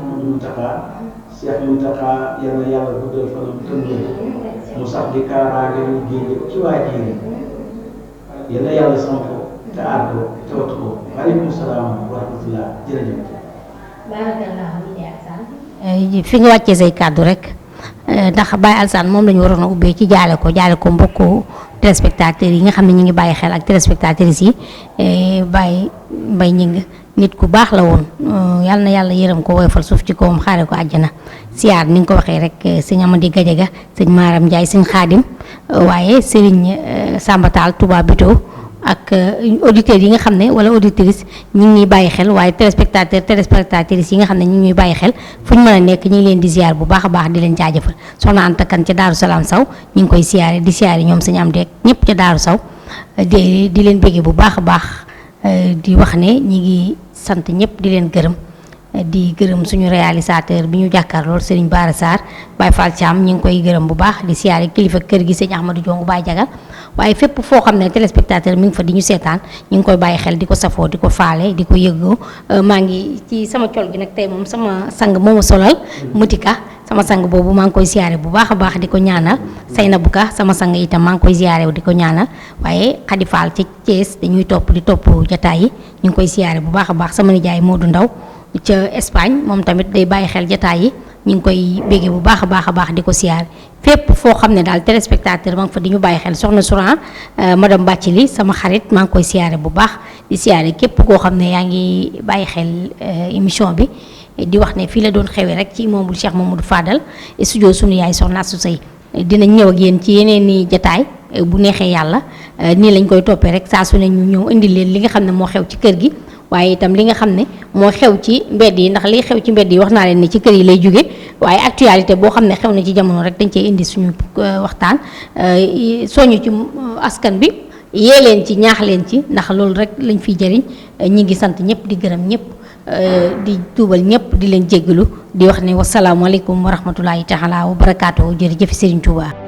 Mountakha yal na yàlla guddal fanam tënk mu sax di kaaraange ñu génne ci waa ji yal na yàlla samp ko te aar ko te wattu ko waaleykum salaam wa rahmatullah jërëjëf. fi nga wàccee say kàddu rek ndax Baye Alassane moom la ñu waroon a ubbee ci jaale ko mbokku téléspectateurs yi nga xam ne ñu ngi bàyyi xel ak téléspectatrices yi Baye Mbaye Gningue nit ku baax la woon yal na yàlla yërëm ko woyofal suuf ci kawam xaare ko àjjana siyaar ni nga ko waxee rek sëñ Amady Gadiaga sëñ Maram Ndiaye sëñ Xaadim waaye Serigne Samba Tall Touba Bito ak auditeurs yi nga xam ne wala auditrices ñi ngi ñuy bàyyi xel waaye téléspectatrices yi nga xam ne ñi ngi ñuy bàyyi xel fu ñu mën a nekk ñu ngi leen di ziar bu baax a baax di leen jaajëfal soxna Anta Kan ca Daaru Salaam Saw ñu ngi koy siyaare di siyaare ñoom sëñ am deeg ñëpp ca Daaru Saw di leen bëggee bu baax a baax di wax ne ñi ngi sant ñëpp di leen gërëm di gërëm suñu réalisateur bi ñu jàkkaarlool Serigne Bara Sarr Baye Fall Thiam ñi ngi koy gërëm bu baax di siyaare kilifa kër gi sëñ Ahmadou Diongu Baye Jagal waaye fépp foo xam ne téléspectateur mi ngi fa di ñu seetaan ñu ngi koy bàyyi xel di ko safoo di ko faale di ko yëgoo maa ngi ci sama col gi nag tey moom sama sang moo ma solal Mutika sama sang boobu maa ngi koy siyaare bu baax a baax di ko ñaanal Seynabou Ka sama sang itam maa ngi koy siyaare di ko ñaanal waaye Khady Fall ci Thiès dañuy topp jataay yi ñu ngi koy siyaare bu baax a baax sama nijaay Modou Ndaw ca Espagne moom tamit day bàyyi xel jataay yi ñu ngi koy béggee bu baax a baax di ko siyaare fépp foo xam ne daal téléspectateur ma nga fa di ñu bàyyi xel soxna Souran madame Bathily sama xarit maa ngi koy siyaare bu baax di siyaare képp koo xam ne yaa ngi bàyyi xel émission bi di wax ne fii la doon xewee rek ci immeuble Cheikh Mamadou Fadal studio sunu yaay soxna Astou Seye dinañ ñëw ak yéen ci yeneen i jataay bu neexee yàlla nii lañ koy toppee rek saa su ne ñu ñëw indi leen li nga xam ne moo xew ci kër gi waaye itam li nga xam ne moo xew ci mbedd yi ndax li xew ci mbedd yi wax naa leen ne ci kër yi lay jóge waaye actualité boo xam ne xew na ci jamono rek dañ cee indi suñu waxtaan soñu ci askan bi yee leen ci ñaax leen ci ndax loolu rek lañ fiy jëriñ ñi ngi sant ñëpp di gërëm ñëpp di tuubal ñëpp di leen jéggalu di wax ne wasalaamualeykum wa rahmatulahi taala wa barakaatu jërëjëf Serigne Touba.